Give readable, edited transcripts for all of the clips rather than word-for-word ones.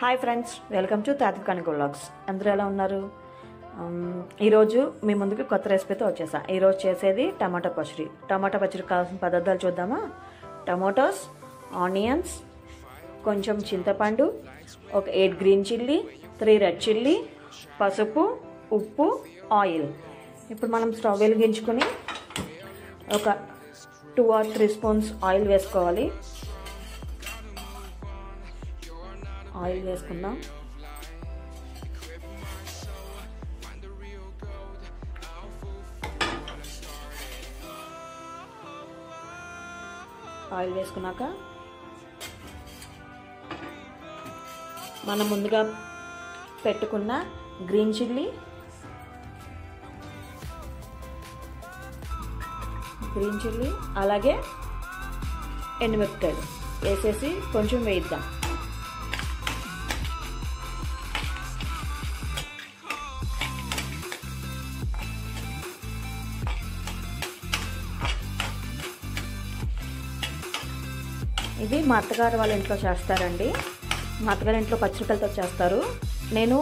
Hi friends, welcome to తాత్విక్ అనుకో vlogs. అందరూ ఎలా ఉన్నారు? ఈరోజు మీ ముందుకు కొత్త రెసిపీతో వచ్చేసా. ఈరోజు చేసేది టమాటా పచ్చడి. టమాటా పచ్చడికి కావాల్సిన పదార్థాలు చూద్దామా? టమాటోస్, ఆనియన్స్, కొంచెం చింతపండు, ఒక 8 గ్రీన్ చిల్లీ, 3 రెడ్ చిల్లీ, పసుపు, ఉప్పు, ఆయిల్. ఇప్పుడు మనం స్టవ్ వెలిగించుకొని ఒక 2 or 3 స్పూన్స్ ఆయిల్ వేసుకోవాలి. ఆయిల్ వేసుకుందాం. ఆయిల్ వేసుకున్నాక మనం ముందుగా పెట్టుకున్న గ్రీన్ చిల్లీ, అలాగే ఎండుమిరపకాయలు వేసేసి కొంచెం వేయిద్దాం. ఇది మా అత్తగారు వాళ్ళ ఇంట్లో చేస్తారండి. మా అత్తగారి ఇంట్లో పచ్చిమిరపకాయలతో చేస్తారు. నేను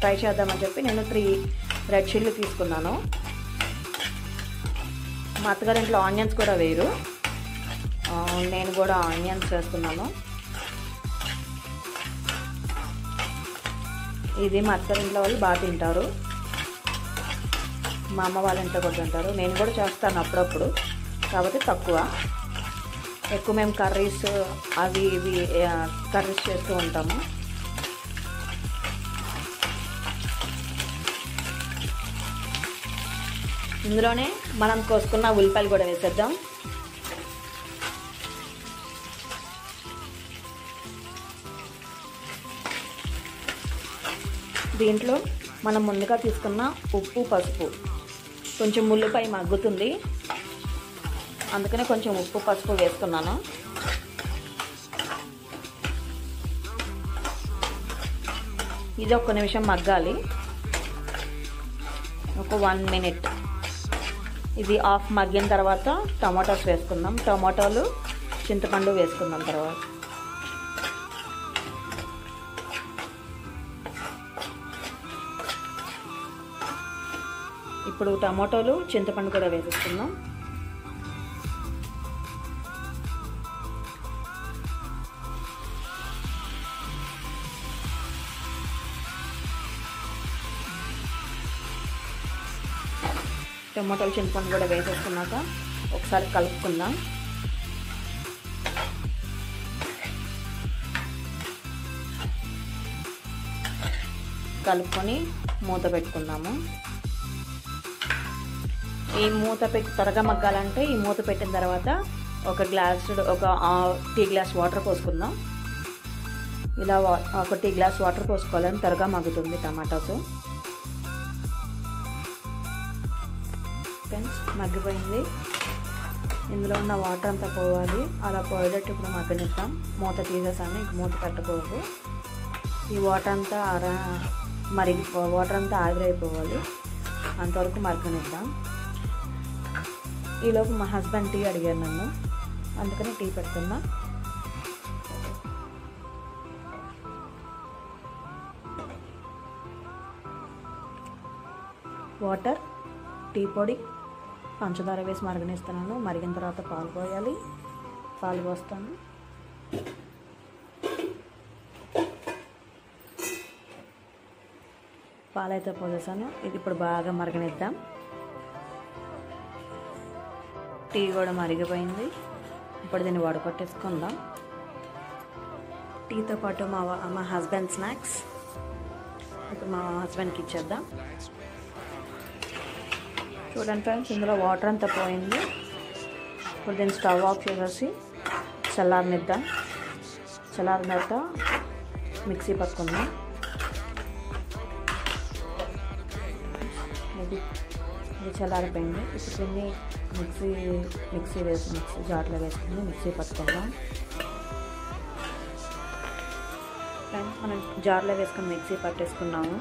ట్రై చేద్దామని చెప్పి నేను 3 రెడ్ చిల్లీ తీసుకున్నాను. మా అత్తగారి ఇంట్లో ఆనియన్స్ కూడా వేయరు, నేను కూడా ఆనియన్స్ వేస్తున్నాను. ఇది మా అత్తగారి ఇంట్లో వాళ్ళు బాగా తింటారు, మా అమ్మ వాళ్ళ ఇంట్లో కూడా తింటారు. నేను కూడా చేస్తాను అప్పుడప్పుడు, కాబట్టి తక్కువ. ఎక్కువ మేము కర్రీస్ అవి ఇవి కర్రీస్ చేస్తూ ఉంటాము. ఇందులోనే మనం కోసుకున్న ఉల్లిపాయలు కూడా వేసేద్దాం. దీంట్లో మనం ముందుగా తీసుకున్న ఉప్పు, పసుపు, కొంచెం ఉల్లిపాయ మగ్గుతుంది, అందుకనే కొంచెం ఉప్పు, పసుపు వేసుకున్నాను. ఇది ఒక్క నిమిషం మగ్గాలి, ఒక 1 minute. ఇది హాఫ్ మగ్గిన తర్వాత టమాటోస్ వేసుకుందాం. టమాటోలు, చింతపండు వేసుకుందాం తర్వాత. ఇప్పుడు టమాటోలు, చింతపండు కూడా వేసేసుకుందాం. టమాటాలు, చింతపండు కూడా వేసేసుకున్నాక ఒకసారి కలుపుకుందాం. కలుపుకొని మూత పెట్టుకుందాము. ఈ మూత పెట్టి త్వరగా మగ్గాలంటే ఈ మూత పెట్టిన తర్వాత ఒక టీ గ్లాస్ వాటర్ పోసుకుందాం. ఇలా ఒక టీ గ్లాస్ వాటర్ పోసుకోవాలని త్వరగా మగ్గుతుంది టమాటాస్. మగ్గిపోయింది. ఇందులో ఉన్న వాటర్ అంతా పోవాలి. అలా పోయేటట్టు ఇప్పుడు మగ్గనిద్దాం. మూత తీసేసాను, ఇంక మూత పెట్టకూడదు. ఈ వాటర్ అంతా వాటర్ అంతా ఆవిరైపోవాలి, అంతవరకు మగ్గనిద్దాం. ఈలోపు మా హస్బెండ్ టీ అడిగారు నన్ను, అందుకని టీ పెడుతున్నా. వాటర్, టీ పొడి, పంచదార వేసి మరగనిస్తున్నాను. మరిగిన తర్వాత పాలు పోయాలి. పాలు పోస్తాను. పాలైతే పోసేసాను. ఇది ఇప్పుడు బాగా మరగనిద్దాం. టీ కూడా మరిగిపోయింది. ఇప్పుడు దీన్ని వడకొట్టేసుకుందాం. టీతో పాటు మా హస్బెండ్ స్నాక్స్ ఇప్పుడు మా హస్బెండ్కి ఇచ్చేద్దాం. చూడండి ఫ్రెండ్స్, ఇందులో వాటర్ అంతా పోయింది. ఇప్పుడు దీన్ని స్టవ్ ఆఫ్ చేసేసి చల్లారనిద్దాం. చల్లారిన తర్వాత మిక్సీ పట్టుకుందాం. ఇది చల్లారిపోయింది. ఇప్పుడు దీన్ని మిక్సీ జార్లో వేసుకుని మిక్సీ పట్టుకుందాం. ఫ్రెండ్స్, మనం జార్లో వేసుకొని మిక్సీ పట్టేసుకున్నాము.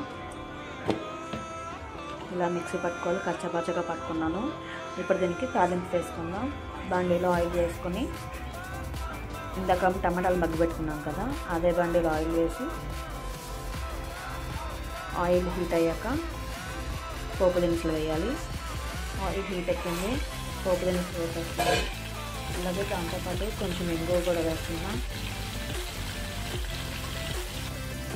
ఇలా మిక్సీ పట్టుకోవాలి, కచ్చపచ్చగా పట్టుకున్నాను. ఇప్పుడు దీనికి తాలింపు వేసుకుందాం. బాండీలో ఆయిల్ వేసుకొని ఇందాక టమాటాలు మగ్గబెట్టుకున్నాం కదా, అదే బండిలో ఆయిల్ వేసి ఆయిల్ హీట్ అయ్యాక పోపు దినుసులు వేయాలి. ఆయిల్ హీట్ ఎక్కింది, పోపు దినుసులు వేసేస్తాను. అలాగే దాంతోపాటు కొంచెం ఇంగువ కూడా వేస్తున్నాం.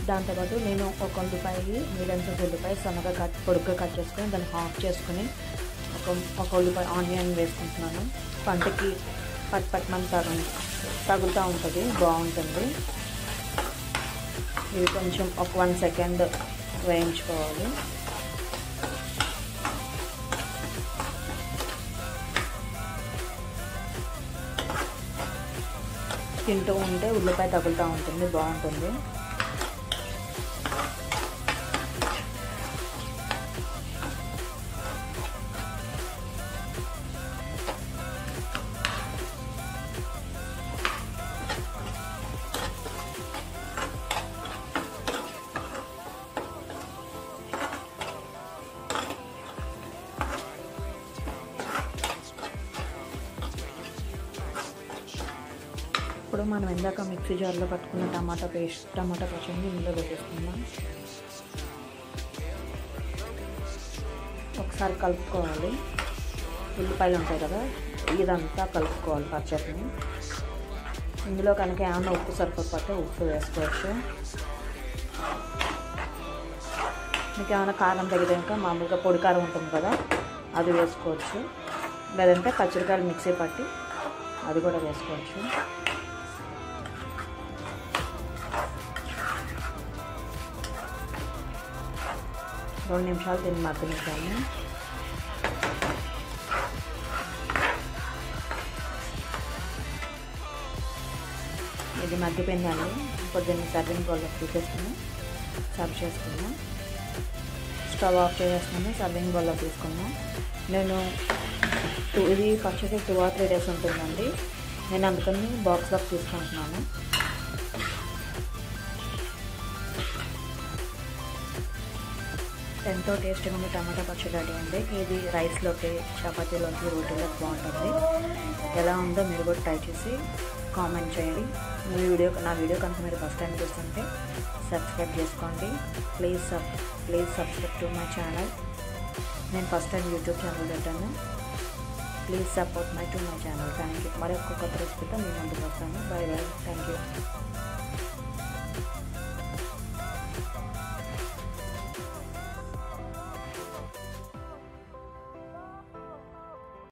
దాంతోపాటు నేను ఒక ఉల్లిపాయ, మీడియం సైజ్ ఉల్లిపాయ సన్నగా పొడుగ్గా కట్ చేసుకొని దాన్ని హాఫ్ చేసుకుని ఒక ఉల్లిపాయ ఆనియన్ వేసుకుంటున్నాను. పంటకి పట్మని తగులుతూ ఉంటుంది, బాగుంటుంది. ఇవి కొంచెం ఒక 1 సెకండ్ వేయించుకోవాలి. తింటూ ఉంటే ఉల్లిపాయ తగులుతూ ఉంటుంది, బాగుంటుంది. ఇప్పుడు మనం ఇందాక మిక్సీ జార్లో పట్టుకున్న టమాటా పచ్చడిని ఇందులో వేసేసుకుందాం. ఒకసారి కలుపుకోవాలి. ఉల్లిపాయలు ఉంటాయి కదా, ఇదంతా కలుపుకోవాలి పచ్చడిని. ఇందులో కనుక ఏమన్నా ఉప్పు సరిపోతే ఉప్పు వేసుకోవచ్చు. మీకు ఏమైనా కారం తగినాక మామూలుగా పొడి కారం ఉంటుంది కదా, అది వేసుకోవచ్చు. లేదంటే పచ్చడికాయలు మిక్సీ పట్టి అది కూడా వేసుకోవచ్చు. 2 నిమిషాలు దీన్ని మగ్గనిద్దాము. ఇది మగ్గిపోయిందండి. ఇప్పుడు దీన్ని సర్వింగ్ బౌల్లో తీసేసుకుని సర్వ్ చేసుకుందాం. స్టవ్ ఆఫ్ చేసేసుకుని సర్వింగ్ బౌల్లో తీసుకుందాం. నేను ఇది పచ్చడి 2 or 3 days ఉంటుందండి. నేను అందుకని బాక్స్లోకి తీసుకుంటున్నాను. ఎంతో టేస్టీగా ఉంది టమాటా పచ్చడి రెడీ అండి. ఇది రైస్లోకి, చపాతీలోకి, రోటీలోకి బాగుంటుంది. ఎలా ఉందో మీరు కూడా ట్రై చేసి కామెంట్ చేయండి. నా వీడియో కనుక మీరు ఫస్ట్ టైం చూస్తుంటే సబ్స్క్రైబ్ చేసుకోండి. Please subscribe to my channel. నేను ఫస్ట్ టైం యూట్యూబ్ ఛానల్ పెట్టాను. Please support my channel. Thank you. మరొక కొత్త రెసిపీతో మీ ముందుకు వస్తాను. బై. Thank you.